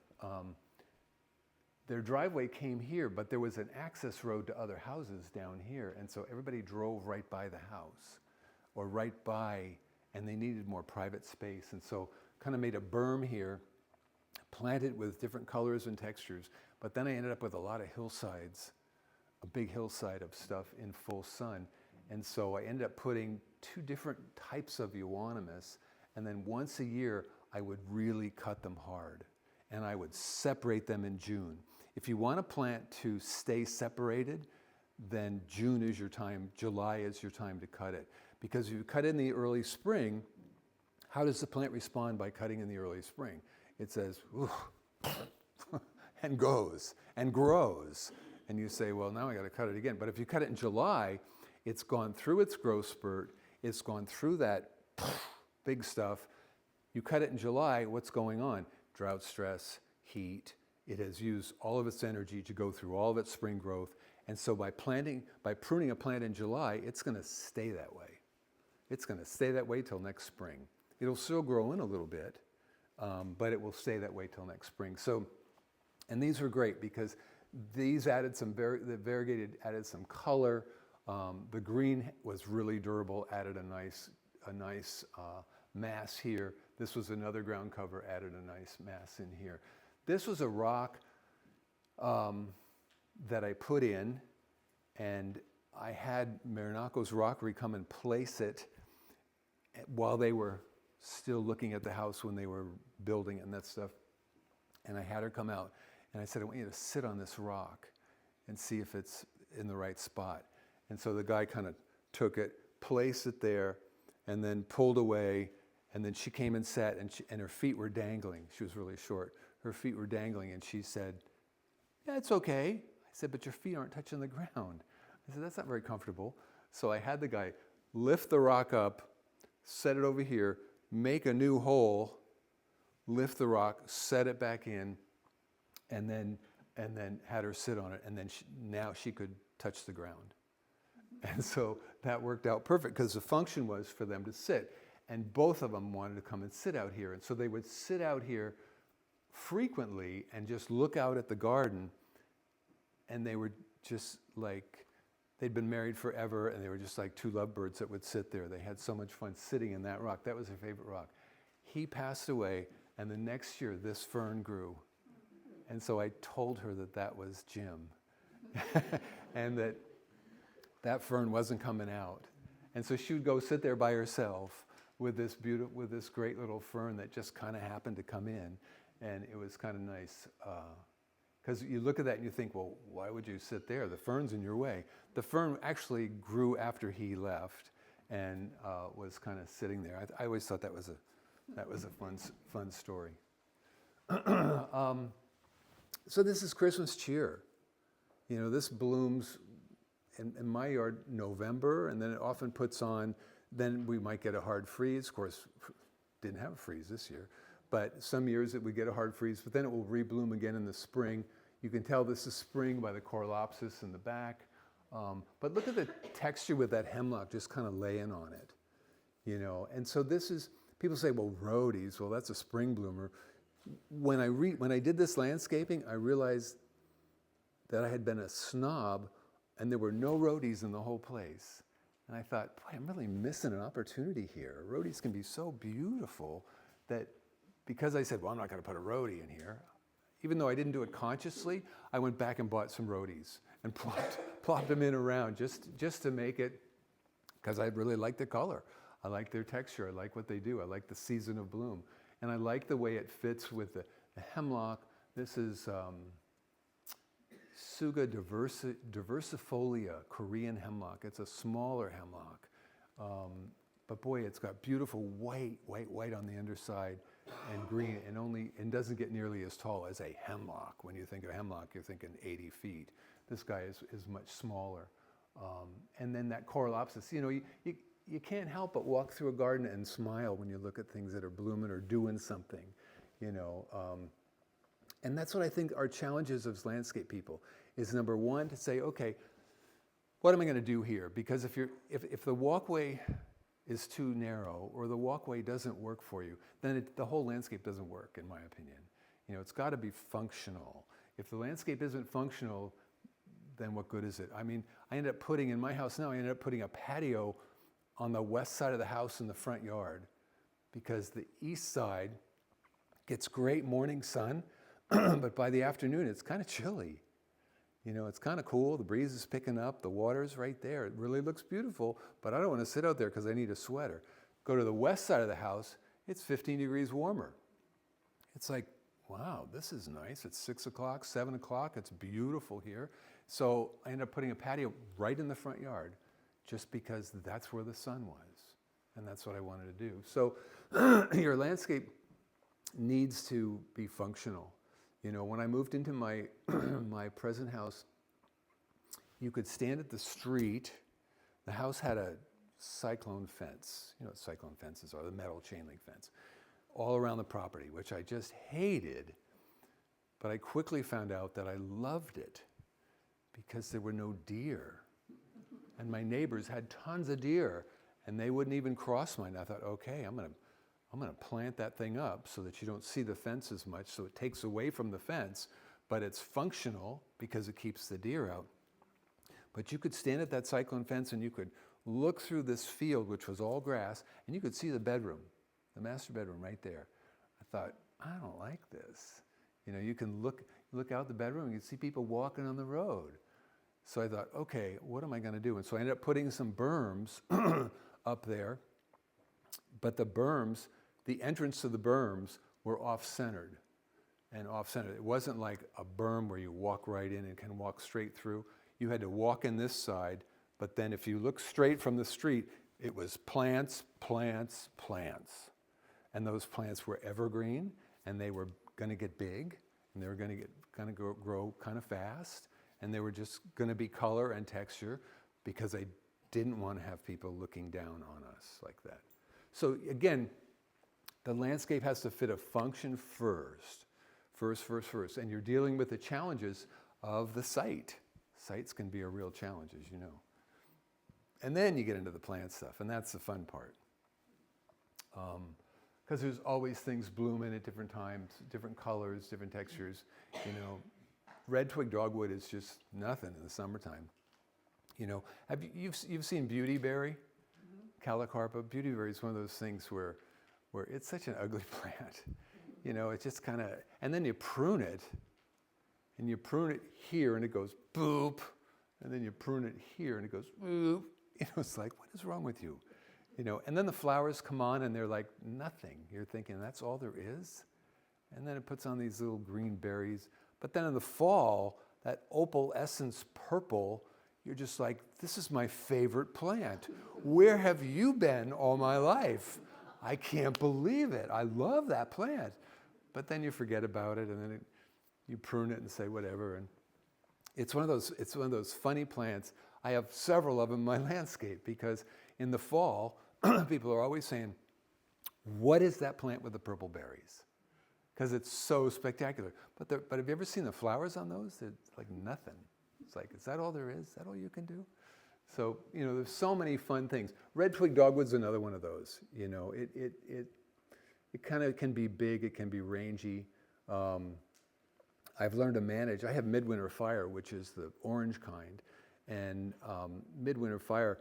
Their driveway came here, but there was an access road to other houses down here. And so everybody drove right by the house or right by, and they needed more private space. And so kind of made a berm here, planted with different colors and textures. But then I ended up with a lot of hillsides, a big hillside of stuff in full sun. And so I ended up putting 2 different types of euonymus. And then once a year, I would really cut them hard. And I would separate them in June. If you want a plant to stay separated, then June is your time, July is your time to cut it. Because if you cut in the early spring, how does the plant respond by cutting in the early spring? It says, ooh, and goes, and grows. And you say, well, now I gotta cut it again. But if you cut it in July, it's gone through its growth spurt, it's gone through that big stuff. You cut it in July, what's going on? Drought stress, heat. It has used all of its energy to go through all of its spring growth. And so by pruning a plant in July, it's going to stay that way. It's going to stay that way till next spring. It'll still grow in a little bit, but it will stay that way till next spring. So, and these were great because these added the variegated added some color. The green was really durable, added a nice mass here. This was another ground cover, added a nice mass in here. This was a rock that I put in, and I had Marinaco's Rockery come and place it while they were still looking at the house when they were building it and that stuff. And I had her come out, and I said, I want you to sit on this rock and see if it's in the right spot. And so the guy kind of took it, placed it there, and then pulled away. And then she came and sat, and her feet were dangling. She was really short. Her feet were dangling, and she said, yeah, it's okay. said, but your feet aren't touching the ground. I said, that's not very comfortable. So I had the guy lift the rock up, set it over here, make a new hole, lift the rock, set it back in, and then had her sit on it, and then now she could touch the ground. And so that worked out perfect because the function was for them to sit. And both of them wanted to come and sit out here. And so they would sit out here frequently and just look out at the garden. And they were just like, they'd been married forever, and they were just like two lovebirds that would sit there. They had so much fun sitting in that rock. That was their favorite rock. He passed away, and the next year this fern grew. And so I told her that that was Jim. And that fern wasn't coming out. And so she would go sit there by herself with this great little fern that just kind of happened to come in. And it was kind of nice. Because you look at that and you think, well, why would you sit there? The fern's in your way. The fern actually grew after he left and was kind of sitting there. I always thought that was a fun story. So this is Christmas cheer. You know, this blooms in my yard November, and then it often puts on, then we might get a hard freeze. Of course, didn't have a freeze this year, but some years it would get a hard freeze, but then it will rebloom again in the spring. You can tell this is spring by the Corolopsis in the back. But look at the texture with that hemlock just kind of laying on it, you know. And so this is, people say, well, rhodies, well, that's a spring bloomer. When I did this landscaping, I realized that I had been a snob and there were no rhodies in the whole place. And I thought, boy, I'm really missing an opportunity here. Rhodies can be so beautiful that because I said, well, I'm not going to put a rhodie in here, even though I didn't do it consciously, I went back and bought some rhodies and plopped them in around just to make it, because I really like the color. I like their texture. I like what they do. I like the season of bloom. And I like the way it fits with the hemlock. This is Tsuga diversifolia, Korean hemlock. It's a smaller hemlock. But boy, it's got beautiful white on the underside and green, and doesn't get nearly as tall as a hemlock. When you think of hemlock, you're thinking 80 feet. This guy is much smaller. And then that Corolopsis, you know, you can't help but walk through a garden and smile when you look at things that are blooming or doing something, you know. And that's what I think our challenges as landscape people is, number one, to say, okay, what am I going to do here? Because if the walkway is too narrow or the walkway doesn't work for you, then the whole landscape doesn't work, in my opinion. You know, it's got to be functional. If the landscape isn't functional, then what good is it? I mean, in my house now, I ended up putting a patio on the west side of the house in the front yard because the east side gets great morning sun, but by the afternoon, it's kind of chilly. You know, it's kind of cool. The breeze is picking up. The water's right there. It really looks beautiful, but I don't want to sit out there because I need a sweater. Go to the west side of the house, it's 15 degrees warmer. It's like, wow, this is nice. It's 6 o'clock, 7 o'clock. It's beautiful here. So I ended up putting a patio right in the front yard just because that's where the sun was. And that's what I wanted to do. So your landscape needs to be functional. You know, when I moved into my my present house, you could stand at the street. The house had a cyclone fence. You know what cyclone fences are, the metal chain link fence, all around the property, which I just hated. But I quickly found out that I loved it because there were no deer. And my neighbors had tons of deer, and they wouldn't even cross mine. I thought, okay, I'm gonna plant that thing up so that you don't see the fence as much, so it takes away from the fence, but it's functional because it keeps the deer out. But you could stand at that cyclone fence and you could look through this field, which was all grass, and you could see the bedroom, the master bedroom right there. I thought, I don't like this. You know, you can look out the bedroom and you can see people walking on the road. So I thought, okay, what am I gonna do? And so I ended up putting some berms up there, but the berms, the entrance to the berms were off-centered and off-centered. It wasn't like a berm where you walk right in and can walk straight through. You had to walk in this side, but then if you look straight from the street, it was plants, plants, plants. And those plants were evergreen, and they were gonna get big, and they were gonna grow kind of fast. and they were just going to be color and texture because I didn't want to have people looking down on us like that. So again, the landscape has to fit a function first, and you're dealing with the challenges of the site. Sites can be a real challenge, as you know. And then you get into the plant stuff, and that's the fun part. Because there's always things blooming at different times, different colors, different textures. You know, red twig dogwood is just nothing in the summertime. You know, you've seen beautyberry, Calicarpa. Beautyberry is one of those things where it's such an ugly plant. You know, it's just kind of, and then you prune it, and you prune it here, and it goes boop, and then you prune it here, and it goes boop. You know, it's like, what is wrong with you? You know, and then the flowers come on, and they're like nothing. You're thinking, that's all there is? And then it puts on these little green berries. But then in the fall, that opalescence purple, you're just like, this is my favorite plant. Where have you been all my life? I can't believe it. I love that plant. But then you forget about it, and then you prune it and say whatever. And it's one of those funny plants. I have several of them in my landscape because in the fall, people are always saying, what is that plant with the purple berries? Because it's so spectacular. But have you ever seen the flowers on those? They're like nothing. It's like, is that all there is? Is that all you can do? So, you know, there's so many fun things. Red twig dogwood's another one of those. You know, it kind of can be big, it can be rangy. I've learned to manage. I have midwinter fire, which is the orange kind. And midwinter fire,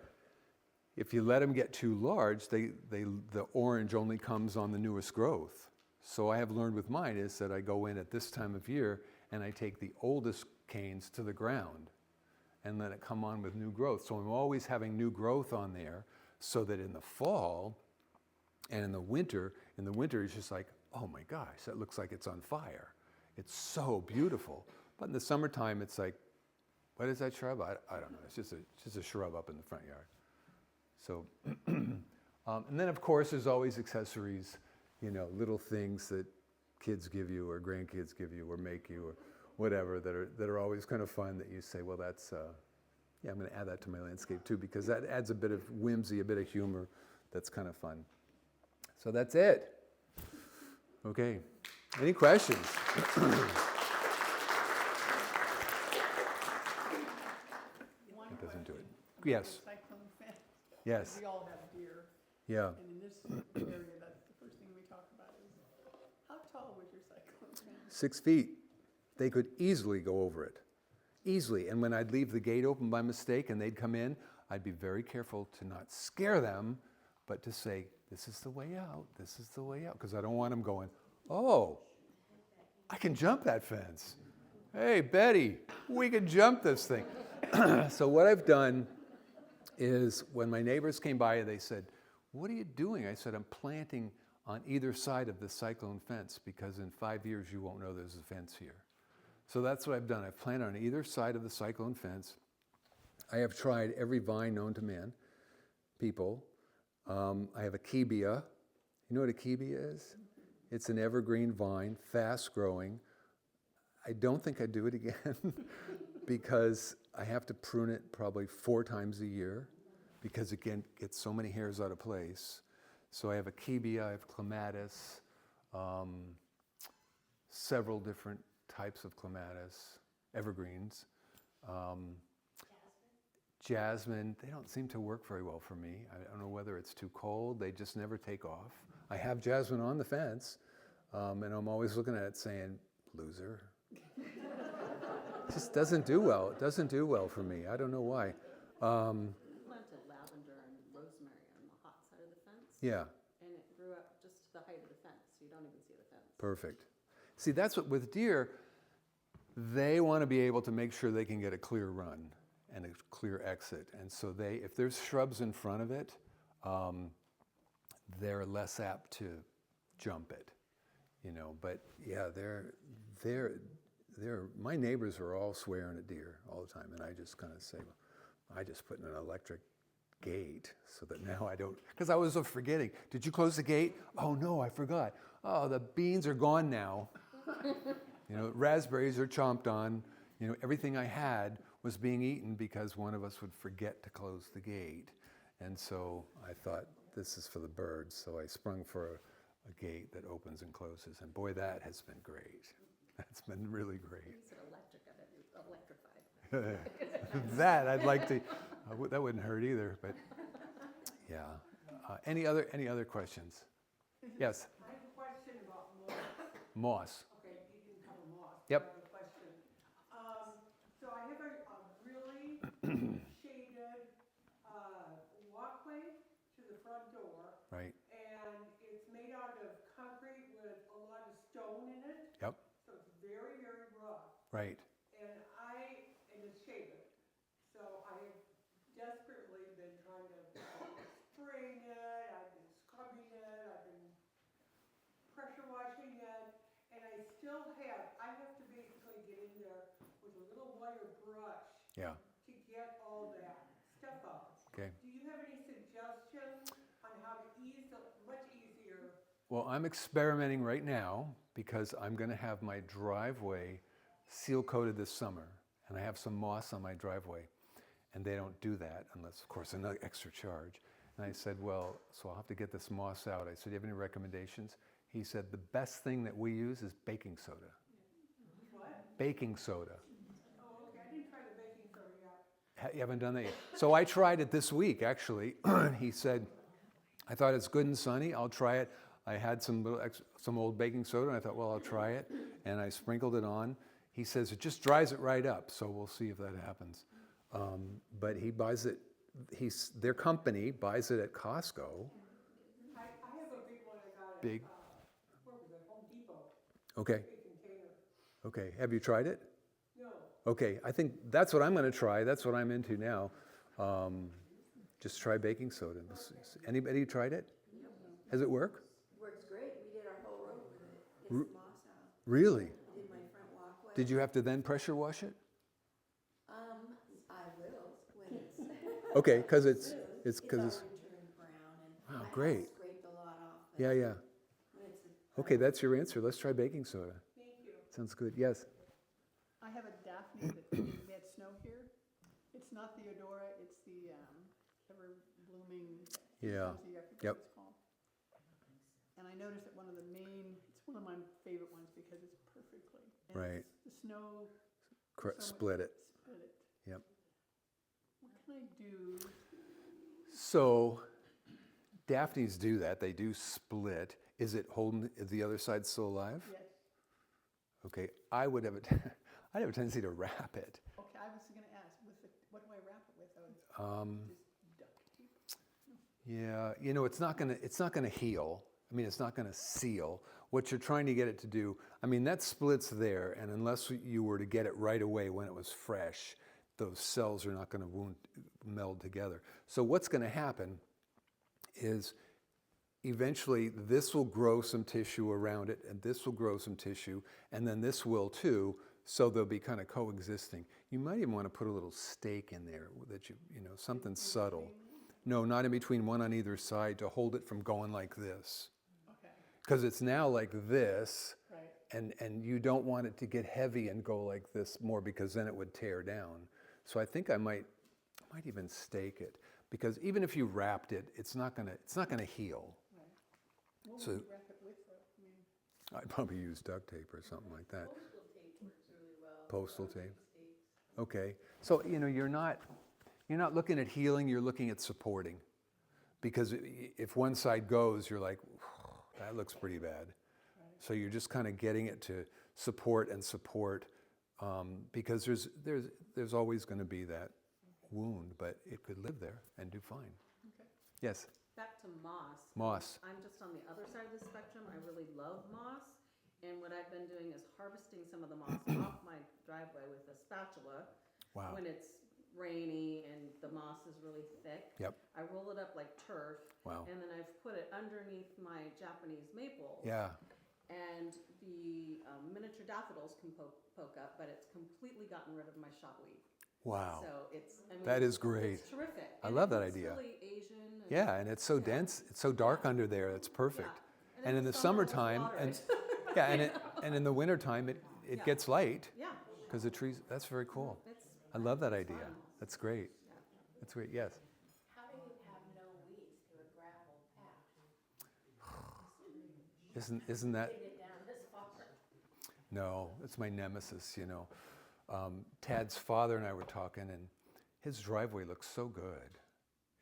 if you let them get too large, the orange only comes on the newest growth. So I have learned with mine is that I go in at this time of year and I take the oldest canes to the ground and let it come on with new growth. So I'm always having new growth on there so that in the fall and in the winter it's just like, oh my gosh, that looks like it's on fire. It's so beautiful. But in the summertime, it's like, what is that shrub? I don't know. It's just a shrub up in the front yard. So, and then of course there's always accessories, you know, little things that kids give you or grandkids give you or make you or whatever that are always kind of fun that you say, well, that's, yeah, I'm going to add that to my landscape too because that adds a bit of whimsy, a bit of humor that's kind of fun. So that's it. Okay. Any questions? It doesn't do it. Yes. Cyclone fence. Yes. We all have deer. Yeah. And in this area, that's the first thing we talk about is, how tall was your cyclone fence? 6 feet. They could easily go over it. Easily. And when I'd leave the gate open by mistake and they'd come in, I'd be very careful to not scare them, but to say, this is the way out. This is the way out. Because I don't want them going, oh, I can jump that fence. Hey, Betty, we can jump this thing. So what I've done is when my neighbors came by, they said, what are you doing? I said, I'm planting on either side of the cyclone fence because in 5 years you won't know there's a fence here. So that's what I've done. I've planted on either side of the cyclone fence. I have tried every vine known to man, people. I have a kibia. You know what a kibia is? It's an evergreen vine, fast growing. I don't think I'd do it again because I have to prune it probably 4 times a year because it gets so many hairs out of place. So I have a kibia, I have clematis, several different types of clematis, evergreens. Jasmine, they don't seem to work very well for me. I don't know whether it's too cold, they just never take off. I have jasmine on the fence, and I'm always looking at it saying, loser. It just doesn't do well. It doesn't do well for me. I don't know why. Planted lavender and rosemary on the hot side of the fence. Yeah. And it grew up just to the height of the fence, so you don't even see the fence. Perfect. See, that's what with deer, they want to be able to make sure they can get a clear run and a clear exit. And so if there's shrubs in front of it, they're less apt to jump it, you know. But yeah, my neighbors are all swearing at deer all the time, and I just kind of say, well, I just put in an electric gate so that now I don't, because I was forgetting. Did you close the gate? Oh no, I forgot. Oh, the beans are gone now. You know, raspberries are chomped on. you know, everything I had was being eaten because one of us would forget to close the gate. And so I thought, this is for the birds. So I sprung for a gate that opens and closes. And boy, that has been great. That's been really great. Use it electrified. That I'd like to, that wouldn't hurt either, but yeah. Any other questions? Yes, I have a question about moss. moss. Okay, you didn't cover moss. Yep. I have a question. So I have a really shaded walkway to the front door, Right, and it's made out of concrete with a lot of stone in it. Yep. So it's very, very rough, right. and it's shaded. So I have desperately been trying to spraying it, I've been scrubbing it, I've been pressure washing it, and I have to basically get in there with a little wire brush Yeah, to get all that stuff out. okay. Do you have any suggestions on how to much easier? Well, I'm experimenting right now because I'm going to have my driveway seal coated this summer. And I have some moss on my driveway. And they don't do that unless, of course, another extra charge. And I said, well, so I'll have to get this moss out. I said, do you have any recommendations? He said, the best thing that we use is baking soda. What? Baking soda. Oh, okay, I didn't try the baking soda yet. You haven't done that yet? So I tried it this week, actually. He said, I thought it's good and sunny. I'll try it. I had some old baking soda, and I thought, well, I'll try it. And I sprinkled it on. He says it just dries it right up, so we'll see if that happens. But he buys it. Their company buys it at Costco. I have a big one I got at, Big. Where was it, Home Depot, Okay. big container. Okay. Have you tried it? No, Okay. I think that's what I'm going to try. That's what I'm into now. Just try baking soda. Anybody tried it? Has it worked? Works great. We did our whole road with it. Gets the moss out. Really? Did my front walkway. Did you have to then pressure wash it? I will when it's. Okay, because it's It's because already it's. turned brown and. Wow, I have great. scraped a lot off. but Yeah, yeah. when it's Okay, that's your answer. Let's try baking soda. thank you. Sounds good. Yes. I have a Daphne we had snow here. It's not the Odora, it's the ever blooming. Yeah. I forget Yep. what it's called. And I noticed that one of my favorite ones because it's perfectly. and Right. The snow Split it. split it. Yep. What can I do? So, Daphnes do that. They do split. Is the other side still alive? Yes. Okay. I'd have a tendency to wrap it. Okay, I was gonna ask, what do I wrap it with? Just duct tape? Yeah, you know, it's not gonna heal. I mean, it's not gonna seal. What you're trying to get it to do, I mean, that split's there, and unless you were to get it right away when it was fresh, those cells are not gonna meld together. So what's gonna happen is eventually this will grow some tissue around it, and this will grow some tissue, and then this will too, so they'll be kind of coexisting. You might even want to put a little stake in there that you know, something subtle. No, not in between, one on either side to hold it from going like this. Okay, Because it's now like this, right. and you don't want it to get heavy and go like this more because then it would tear down. So I think I might even stake it, because even if you wrapped it, it's not gonna heal. What would So- you wrap it with though? I mean, I'd probably use duct tape or something like that. Postal tape works really well. Postal tape. Stakes. Okay, so you know, you're not looking at healing, you're looking at supporting. Because if one side goes, you're like, that looks pretty bad. So you're just kind of getting it to support, because there's always going to be that wound, but it could live there and do fine. okay. Yes, Back to moss. moss. I'm just on the other side of the spectrum. I really love moss. And what I've been doing is harvesting some of the moss off my driveway with a spatula. Wow. When it's rainy and the moss is really thick. Yep. I roll it up like turf. Wow. And then I've put it underneath my Japanese maples. Yeah. And the miniature daffodils can poke up, but it's completely gotten rid of my shopweed. Wow. So it's, I mean, That is great. It's terrific. I And love it that looks idea. really Asian. Yeah, and it's so dense, it's so dark under there. It's perfect. Yeah. And in the summer, we'll summertime, water and it. yeah, and in the wintertime, it Yeah. gets light. Yeah. Because the trees, that's very cool. It's, I love that it's idea. fun. That's great. Yeah. That's great, yes. How do you have no weeds through a gravel path? Isn't that, Getting it down this far. no, it's my nemesis, you know. Tad's father and I were talking, and his driveway looks so good.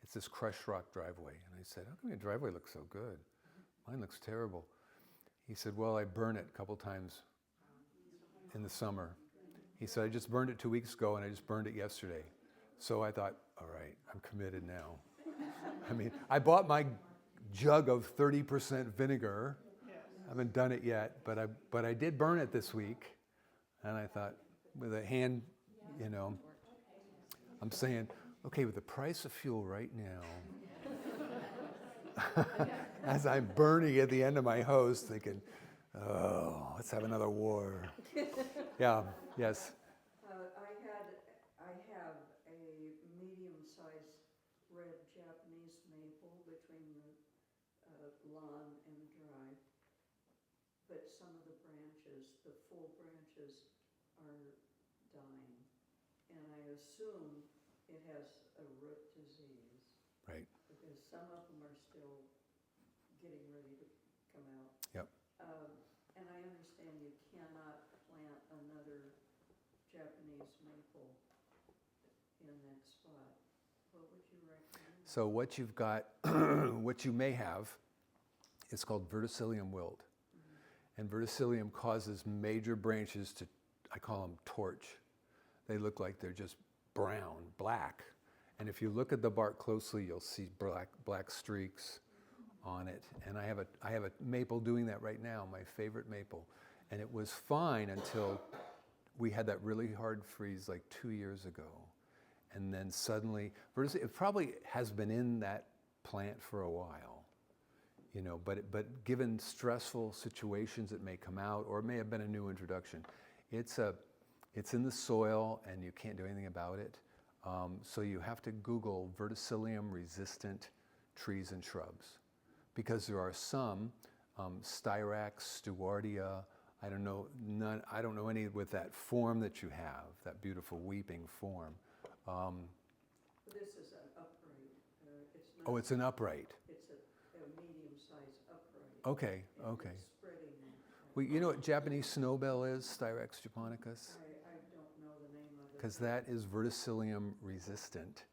It's this crushed rock driveway. And I said, how come your driveway looks so good? Mine looks terrible. He said, well, I burn it a couple times in the summer. He said, I just burned it 2 weeks ago, and I just burned it yesterday. So I thought, all right, I'm committed now. I mean, I bought my jug of 30% vinegar. I haven't done it yet, but I did burn it this week. And I thought, with a hand, you know, I'm saying, okay, with the price of fuel right now, as I'm burning at the end of my hose, thinking, oh, let's have another war. Yeah, yes. I have a medium-sized red Japanese maple between the lawn and drive. But some of the branches, the full branches, are dying. And I assume it has a root disease. Right. Because some of them are still getting ready to come out. Yep. And I understand you cannot plant another Japanese maple in that spot. What would you recommend? So what you've got, what you may have, is called verticillium wilt. And verticillium causes major branches to, I call them torch. They look like they're just brown, black. And if you look at the bark closely, you'll see black streaks on it. And I have a maple doing that right now, my favorite maple. And it was fine until we had that really hard freeze like 2 years ago. And then suddenly, it probably has been in that plant for a while, you know, but given stressful situations, it may come out, or it may have been a new introduction. It's in the soil, and you can't do anything about it. So you have to Google verticillium resistant trees and shrubs, because there are some, Styrax, Stewardia, I don't know any with that form that you have, that beautiful weeping form. This is an upright, it's not. Oh, it's an upright. It's a medium-sized upright. Okay, and okay. it's spreading. Well, you know what Japanese snowbell is, Styrax japonicus? I don't know the name of it. Because that is verticillium resistant.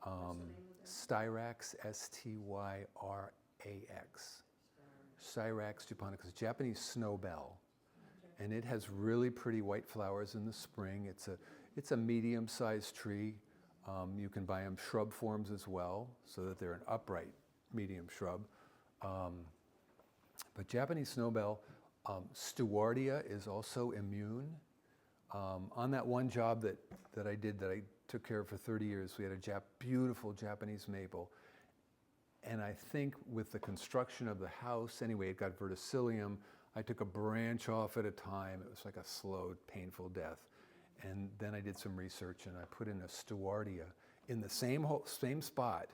What's the name of that? Styrax, Styrax. Styrax japonicus, Japanese snowbell. And it has really pretty white flowers in the spring. It's a medium-sized tree. You can buy them shrub forms as well, so that they're an upright medium shrub. But Japanese snowbell, Stewardia is also immune. On that one job that I did, that I took care of for 30 years, we had a beautiful Japanese maple. And I think with the construction of the house, anyway, it got verticillium. I took a branch off at a time. It was like a slow, painful death. And then I did some research, and I put in a Stewardia in the same spot,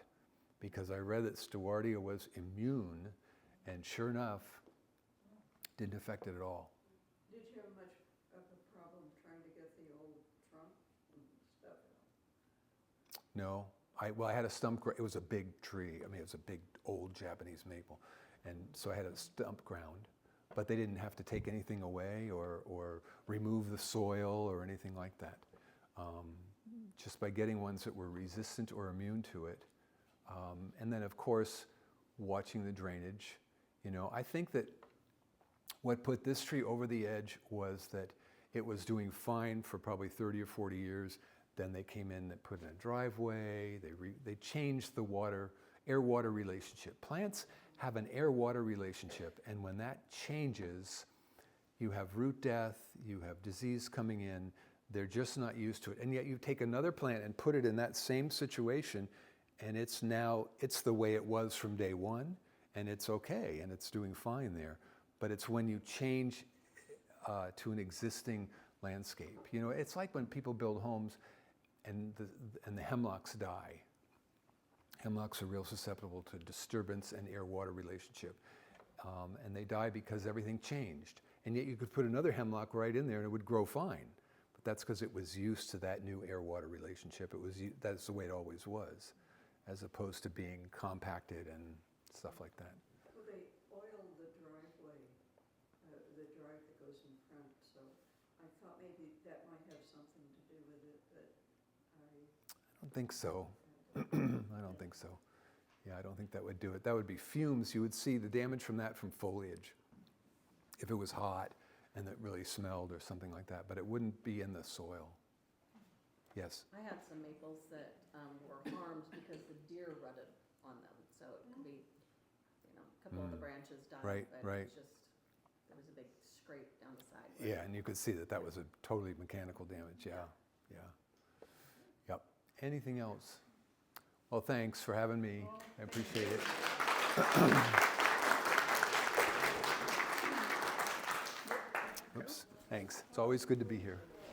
because I read that Stewardia was immune, and sure enough, didn't affect it at all. Did you have much of a problem trying to get the old trunk and stuff out? No, I had a stump. It was a big tree. I mean, it was a big old Japanese maple, and so I had a stump ground. But they didn't have to take anything away or remove the soil or anything like that. Just by getting ones that were resistant or immune to it. And then, of course, watching the drainage. You know, I think that what put this tree over the edge was that it was doing fine for probably 30 or 40 years. Then they came in, they put in a driveway, they changed the air-water relationship. Plants have an air-water relationship, and when that changes, you have root death, you have disease coming in, they're just not used to it. And yet you take another plant and put it in that same situation, and it's the way it was from day one, and it's okay, and it's doing fine there. But it's when you change to an existing landscape. You know, it's like when people build homes and the hemlocks die. Hemlocks are real susceptible to disturbance and air-water relationship. And they die because everything changed. And yet you could put another hemlock right in there and it would grow fine. But that's because it was used to that new air-water relationship. That's the way it always was, as opposed to being compacted and stuff like that. Well, they oiled the driveway, the drive that goes in front, so I thought maybe that might have something to do with it, but I don't think so. I don't think so. Yeah, I don't think that would do it. That would be fumes. You would see the damage from that from foliage if it was hot and it really smelled or something like that, but it wouldn't be in the soil. Yes? I had some maples that were harmed because the deer rutted on them, so it could be, a couple of the branches died, Right, but right. it's just, there was a big scrape down the side. Yeah, and you could see that that was a totally mechanical damage. Yeah, yeah. Yep. Anything else? Well, thanks for having me. I appreciate it. Oops. Thanks. It's always good to be here.